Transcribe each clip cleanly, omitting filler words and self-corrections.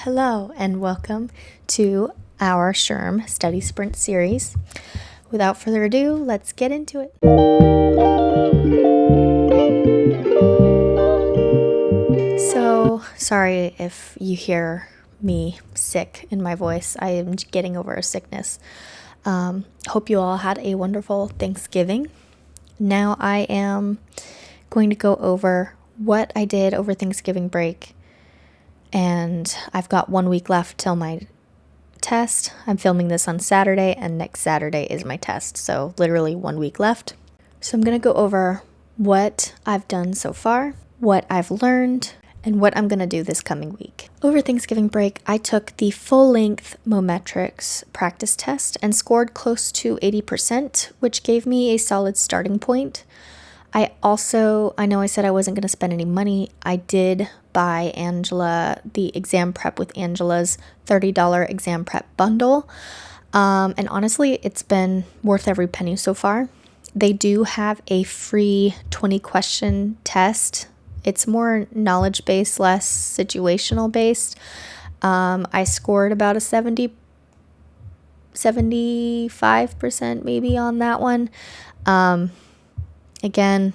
Hello and welcome to our SHRM Study Sprint series. Without further ado, let's get into it. So, sorry if you hear me sick in my voice. I am getting over a sickness. Hope you all had a wonderful Thanksgiving. Now I am going to go over what I did over Thanksgiving break. And I've got 1 week left till my test. I'm filming this on Saturday, and next Saturday is my test. So literally 1 week left. So I'm going to go over what I've done so far, what I've learned, and what I'm going to do this coming week. Over Thanksgiving break, I took the full-length Mometrics practice test and scored close to 80%, which gave me a solid starting point. I know I said I wasn't going to spend any money. I did buy Angela the exam prep with Angela's $30 exam prep bundle. And honestly, it's been worth every penny so far. They do have a free 20-question test. It's more knowledge-based, less situational-based. I scored about a 75% maybe on that one. Again,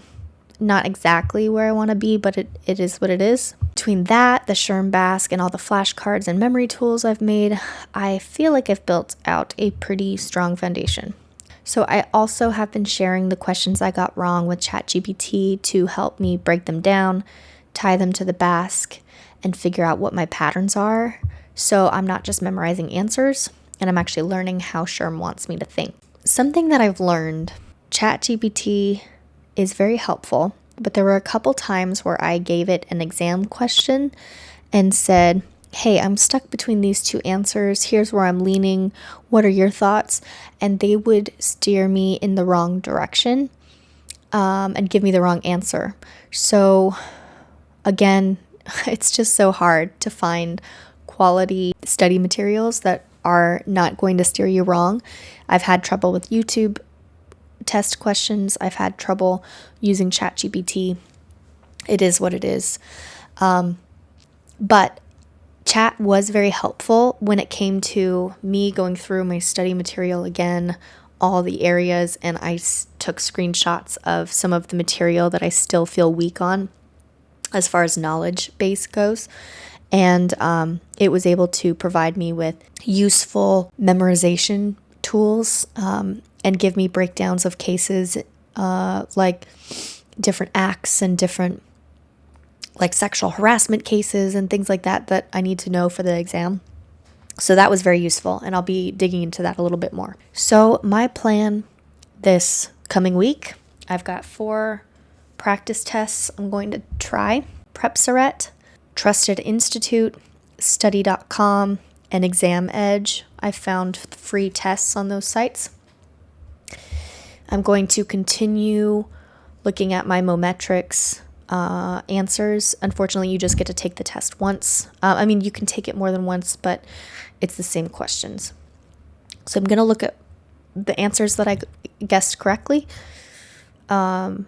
not exactly where I want to be, but it is what it is. Between that, the SHRM Basque, and all the flashcards and memory tools I've made, I feel like I've built out a pretty strong foundation. So I also have been sharing the questions I got wrong with ChatGPT to help me break them down, tie them to the Basque, and figure out what my patterns are. So I'm not just memorizing answers, and I'm actually learning how SHRM wants me to think. Something that I've learned, ChatGPT is very helpful, but there were a couple times where I gave it an exam question and said, hey, I'm stuck between these two answers. Here's where I'm leaning. What are your thoughts? And they would steer me in the wrong direction and give me the wrong answer. So again, it's just so hard to find quality study materials that are not going to steer you wrong. I've had trouble with YouTube test questions. I've had trouble using ChatGPT. It is what it is. But Chat was very helpful when it came to me going through my study material again, all the areas, and I took screenshots of some of the material that I still feel weak on as far as knowledge base goes. And it was able to provide me with useful memorization tools and give me breakdowns of cases like different acts and different like sexual harassment cases and things like that I need to know for the exam. So that was very useful, and I'll be digging into that a little bit more. So my plan this coming week, I've got 4 practice tests I'm going to try. PrepSurret, Trusted Institute, Study.com, and Exam Edge. I found free tests on those sites. I'm going to continue looking at my Mometrics answers. Unfortunately, you just get to take the test once. You can take it more than once, but it's the same questions. So I'm going to look at the answers that I guessed correctly and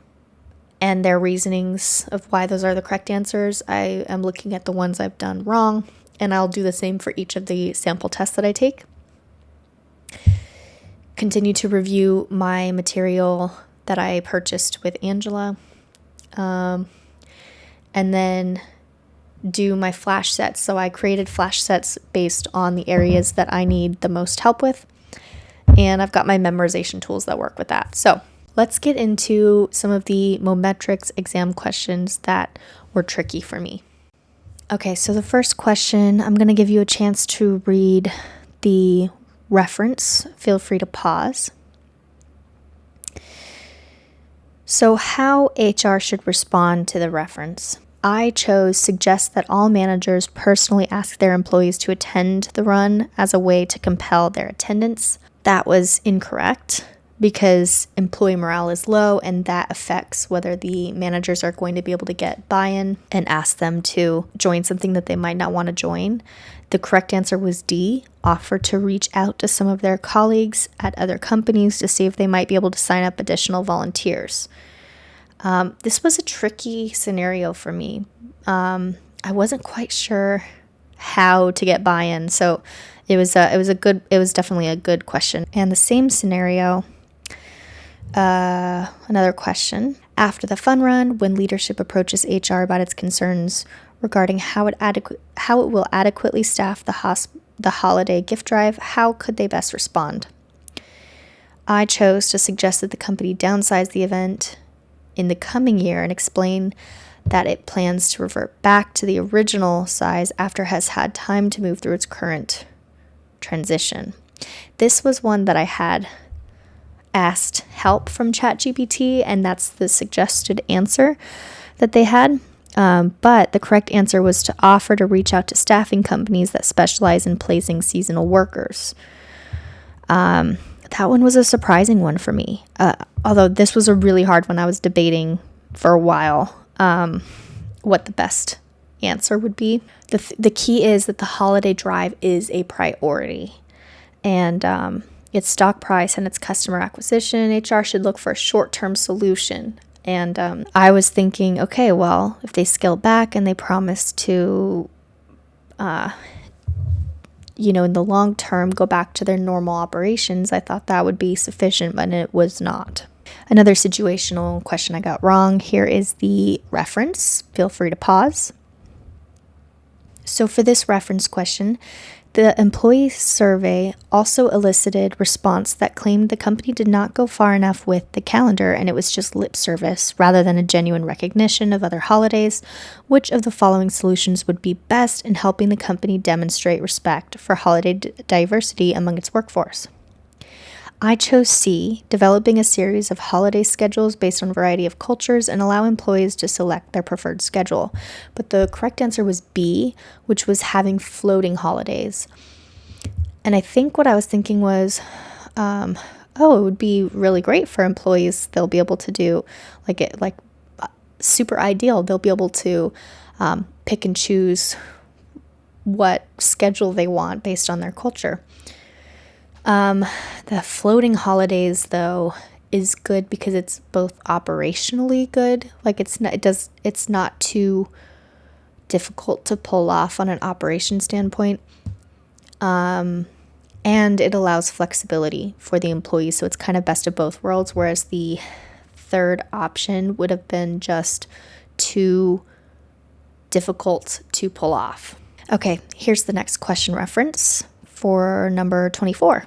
their reasonings of why those are the correct answers. I am looking at the ones I've done wrong, and I'll do the same for each of the sample tests that I take. Continue to review my material that I purchased with Angela, and then do my flash sets. So I created flash sets based on the areas that I need the most help with, and I've got my memorization tools that work with that. So let's get into some of the Mometrics exam questions that were tricky for me. Okay, so the first question, I'm going to give you a chance to read the reference. Feel free to pause. So how HR should respond to the reference. I chose suggest that all managers personally ask their employees to attend the run as a way to compel their attendance. That was incorrect because employee morale is low, and that affects whether the managers are going to be able to get buy-in and ask them to join something that they might not want to join. The correct answer was D, offer to reach out to some of their colleagues at other companies to see if they might be able to sign up additional volunteers. This was a tricky scenario for me. I wasn't quite sure how to get buy-in. So it was definitely a good question. And the same scenario, another question. After the fun run, when leadership approaches HR about its concerns regarding how it will adequately staff the holiday gift drive, how could they best respond? I chose to suggest that the company downsize the event in the coming year and explain that it plans to revert back to the original size after it has had time to move through its current transition. This was one that I had asked help from ChatGPT, and that's the suggested answer that they had. But the correct answer was to offer to reach out to staffing companies that specialize in placing seasonal workers. That one was a surprising one for me. Although this was a really hard one. I was debating for a while what the best answer would be. The key is that the holiday drive is a priority. And its stock price and its customer acquisition, HR should look for a short-term solution. And I was thinking, okay, well, if they scale back and they promise to, in the long term, go back to their normal operations, I thought that would be sufficient, but it was not. Another situational question I got wrong. Here is the reference. Feel free to pause. So for this reference question, the employee survey also elicited response that claimed the company did not go far enough with the calendar and it was just lip service rather than a genuine recognition of other holidays. Which of the following solutions would be best in helping the company demonstrate respect for holiday diversity among its workforce? I chose C, developing a series of holiday schedules based on a variety of cultures and allow employees to select their preferred schedule. But the correct answer was B, which was having floating holidays. And I think what I was thinking was, it would be really great for employees. They'll be able to do super ideal. They'll be able to pick and choose what schedule they want based on their culture. The floating holidays, though, is good because it's both operationally good. It's not too difficult to pull off on an operation standpoint. And it allows flexibility for the employees. So it's kind of best of both worlds. Whereas the third option would have been just too difficult to pull off. Okay, here's the next question reference for number 24.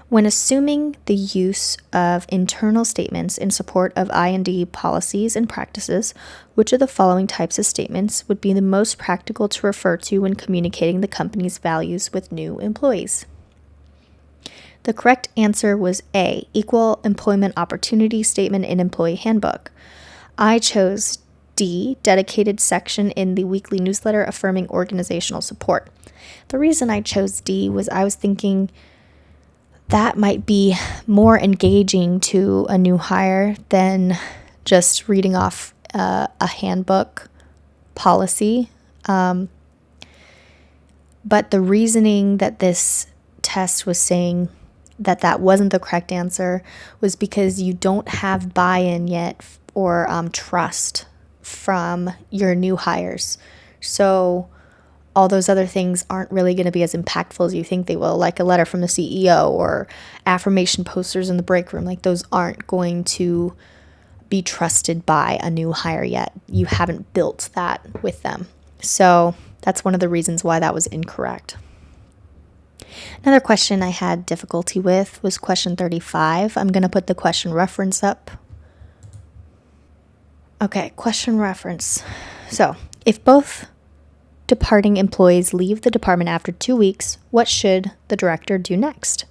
When assuming the use of internal statements in support of I&D policies and practices, which of the following types of statements would be the most practical to refer to when communicating the company's values with new employees? The correct answer was A, Equal Employment Opportunity Statement in Employee Handbook. I chose D, dedicated section in the weekly newsletter affirming organizational support. The reason I chose D was I was thinking that might be more engaging to a new hire than just reading off a handbook policy. But the reasoning that this test was saying that wasn't the correct answer was because you don't have buy-in yet or trust from your new hires. So all those other things aren't really going to be as impactful as you think they will, like a letter from the CEO or affirmation posters in the break room. Like those aren't going to be trusted by a new hire yet. You haven't built that with them. So that's one of the reasons why that was incorrect. Another question I had difficulty with was question 35. I'm going to put the question reference up. Okay, question reference. So, if both departing employees leave the department after 2 weeks, what should the director do next?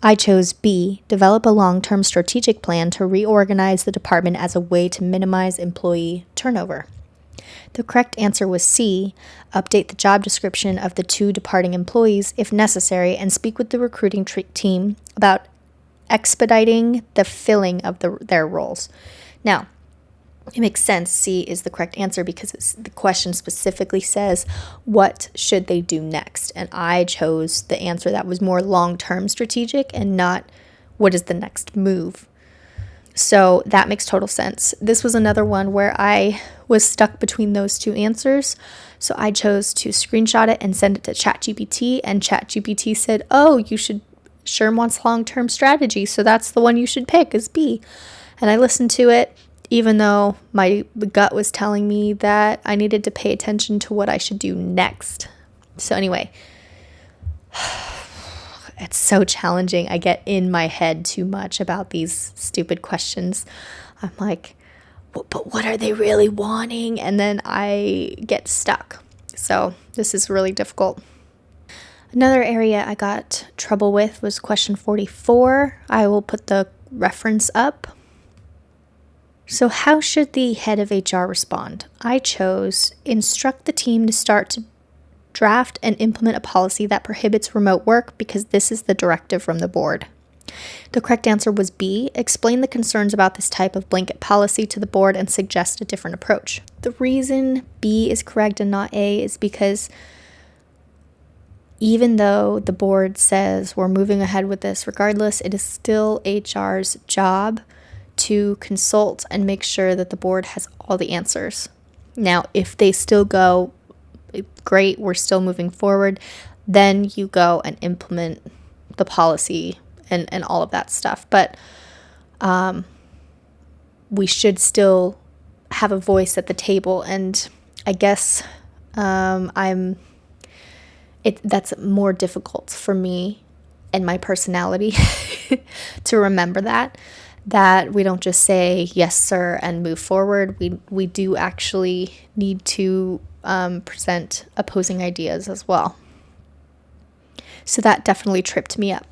I chose B, develop a long-term strategic plan to reorganize the department as a way to minimize employee turnover. The correct answer was C, update the job description of the 2 departing employees if necessary and speak with the recruiting team about expediting the filling of their roles. Now, it makes sense. C is the correct answer because the question specifically says, what should they do next? And I chose the answer that was more long-term strategic and not what is the next move. So that makes total sense. This was another one where I was stuck between those two answers. So I chose to screenshot it and send it to ChatGPT, and ChatGPT said, oh, SHRM wants long-term strategy, so that's the one you should pick is B. And I listened to it, even though my gut was telling me that I needed to pay attention to what I should do next. So anyway, it's so challenging. I get in my head too much about these stupid questions. I'm like, but what are they really wanting? And then I get stuck. So this is really difficult. Another area I got trouble with was question 44. I will put the reference up. So how should the head of HR respond? I chose instruct the team to start to draft and implement a policy that prohibits remote work because this is the directive from the board. The correct answer was B. Explain the concerns about this type of blanket policy to the board and suggest a different approach. The reason B is correct and not A is because even though the board says we're moving ahead with this regardless, it is still HR's job to consult and make sure that the board has all the answers. Now, if they still go, great, we're still moving forward, then you go and implement the policy and all of that stuff. But we should still have a voice at the table. And I guess that's more difficult for me and my personality to remember that we don't just say yes sir and move forward. We do actually need to present opposing ideas as well. So that definitely tripped me up.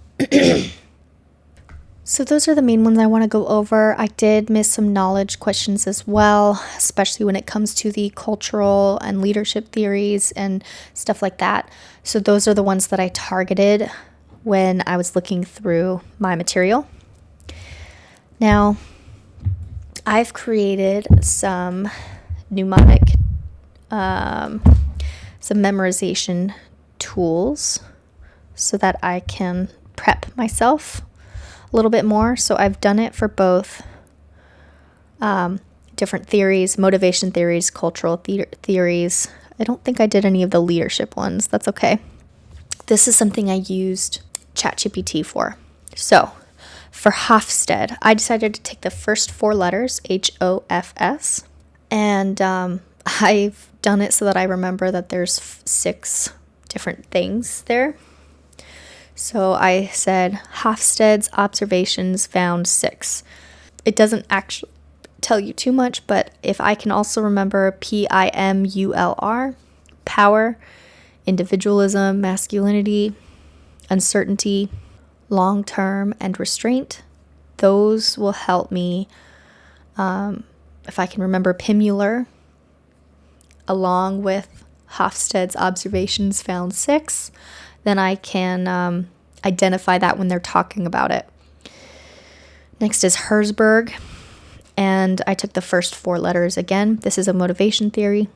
So those are the main ones I want to go over. I did miss some knowledge questions as well, especially when it comes to the cultural and leadership theories and stuff like that. So those are the ones that I targeted when I was looking through my material. Now, I've created some mnemonic, some memorization tools so that I can prep myself a little bit more. So I've done it for both different theories, motivation theories, cultural theories. I don't think I did any of the leadership ones. That's okay. This is something I used ChatGPT for. So for Hofstede, I decided to take the first four letters, HOFS, and I've done it so that I remember that there's 6 different things there. So I said Hofstede's observations found 6. It doesn't actually tell you too much, but if I can also remember PIMULR, power, individualism, masculinity, uncertainty, long-term, and restraint, those will help me. If I can remember Pimular, along with Hofstede's observations found 6, then I can identify that when they're talking about it. Next is Herzberg, and I took the first 4 letters again. This is a motivation theory.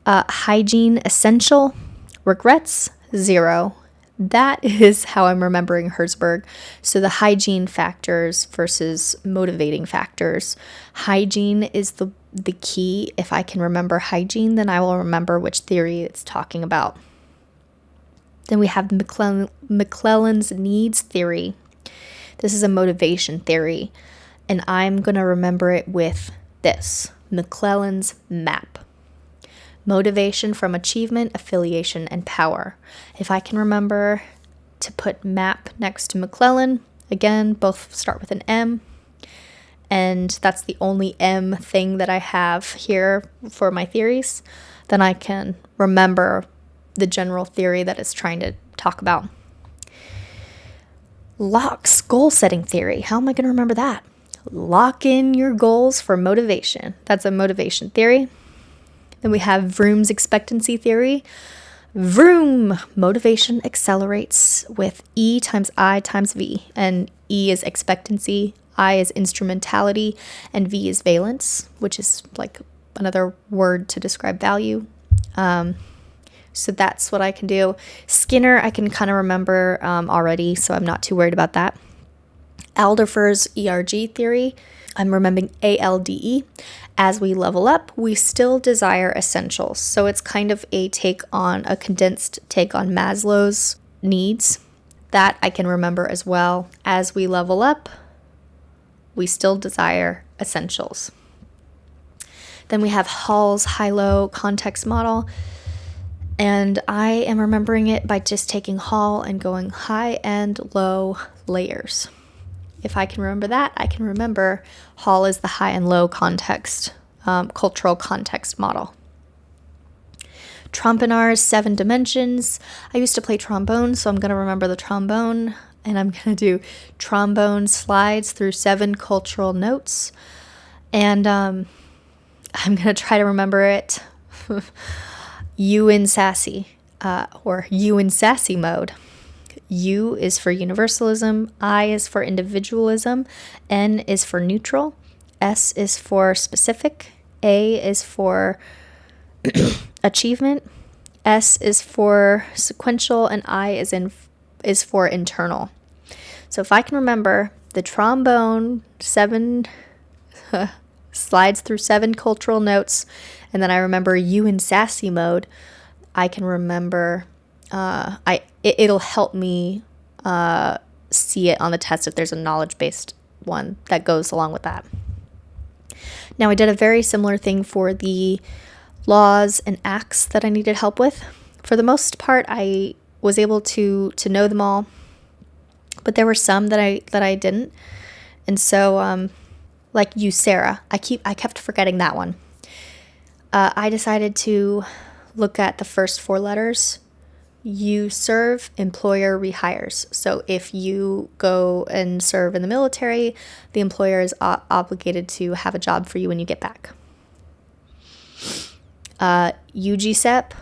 Hygiene essential, regrets 0. That is how I'm remembering Herzberg. So the hygiene factors versus motivating factors. Hygiene is the key. If I can remember hygiene, then I will remember which theory it's talking about. Then we have McClellan's needs theory. This is a motivation theory, and I'm going to remember it with this, McClellan's map. Motivation from achievement, affiliation, and power. If I can remember to put map next to McClellan, again, both start with an M, and that's the only M thing that I have here for my theories, then I can remember the general theory that it's trying to talk about. Locke's goal setting theory. How am I going to remember that? Lock in your goals for motivation. That's a motivation theory. Then we have Vroom's expectancy theory. Vroom, motivation accelerates with E times I times V. And E is expectancy, I is instrumentality, and V is valence, which is like another word to describe value. So that's what I can do. Skinner, I can kind of remember already, so I'm not too worried about that. Alderfer's ERG theory. I'm remembering ALDE. As we level up, we still desire essentials. So it's kind of a condensed take on Maslow's needs. That I can remember as well. As we level up, we still desire essentials. Then we have Hall's high-low context model. And I am remembering it by just taking Hall and going high and low layers. If I can remember that, I can remember Hall is the high and low context, cultural context model. Trompinar's 7 dimensions. I used to play trombone, so I'm going to remember the trombone, and I'm going to do trombone slides through 7 cultural notes. And I'm going to try to remember it. U in sassy, or U in sassy mode. U is for universalism, I is for individualism, N is for neutral, S is for specific, A is for achievement, S is for sequential, and I is for internal. So if I can remember the trombone 7 slides through 7 cultural notes, and then I remember U in sassy mode, I can remember it'll help me see it on the test if there's a knowledge-based one that goes along with that. Now, I did a very similar thing for the laws and acts that I needed help with. For the most part, I was able to know them all, but there were some that I didn't. And so, like you, Sarah, I kept forgetting that one. I decided to look at the first 4 letters. You serve, employer rehires. So if you go and serve in the military, the employer is obligated to have a job for you when you get back. UGSEP,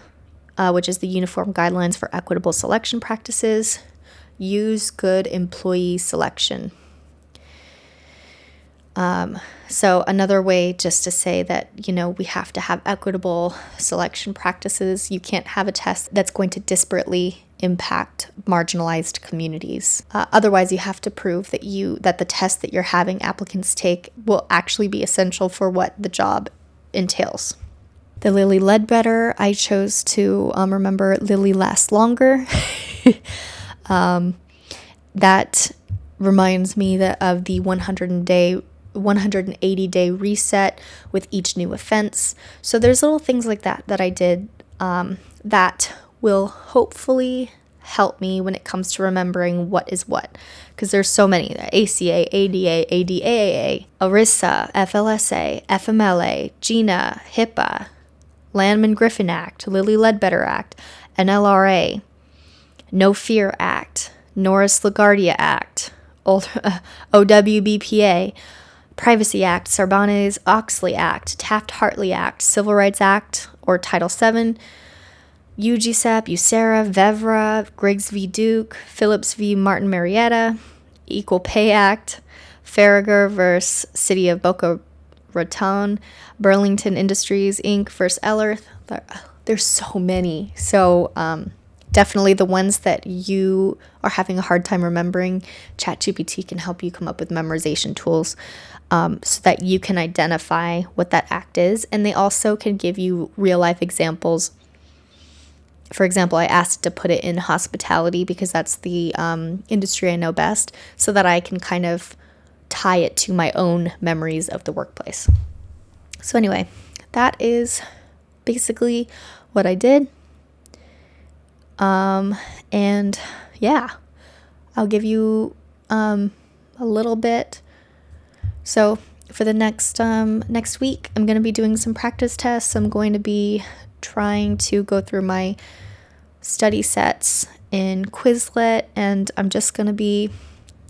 which is the Uniform Guidelines for Equitable Selection Practices. Use good employee selection. So another way just to say that, we have to have equitable selection practices. You can't have a test that's going to disparately impact marginalized communities. Otherwise, you have to prove that the test that you're having applicants take will actually be essential for what the job entails. The Lilly Ledbetter, I chose to remember Lilly Lasts Longer. That reminds me of the 180-day reset with each new offense. So there's little things like that I did that will hopefully help me when it comes to remembering what is what. Because there's so many. ACA, ADA, ADAA, ERISA, FLSA, FMLA, GINA, HIPAA, Landman-Griffin Act, Lilly Ledbetter Act, NLRA, No Fear Act, Norris-LaGuardia Act, OWBPA, Privacy Act, Sarbanes-Oxley Act, Taft-Hartley Act, Civil Rights Act, or Title VII, UGSEP, USERRA, VEVRA, Griggs v. Duke, Phillips v. Martin Marietta, Equal Pay Act, Farragher v. City of Boca Raton, Burlington Industries, Inc. v. Ellerth. There's so many. So definitely the ones that you are having a hard time remembering, ChatGPT can help you come up with memorization tools so that you can identify what that act is. And they also can give you real-life examples. For example, I asked to put it in hospitality because that's the industry I know best, so that I can kind of tie it to my own memories of the workplace. So anyway, that is basically what I did. And yeah, I'll give you a little bit. So for the next week, I'm going to be doing some practice tests. I'm going to be trying to go through my study sets in Quizlet, and I'm just going to be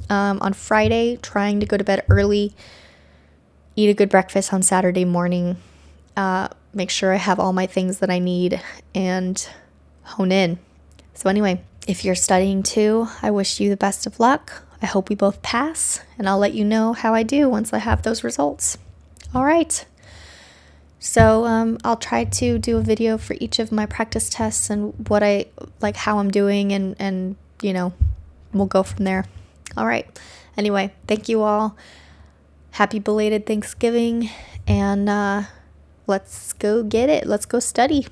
on Friday trying to go to bed early, eat a good breakfast on Saturday morning, make sure I have all my things that I need, and hone in. So anyway, if you're studying too, I wish you the best of luck. I hope we both pass, and I'll let you know how I do once I have those results. All right. So I'll try to do a video for each of my practice tests and how I'm doing, and we'll go from there. All right. Anyway, thank you all. Happy belated Thanksgiving. And let's go get it. Let's go study.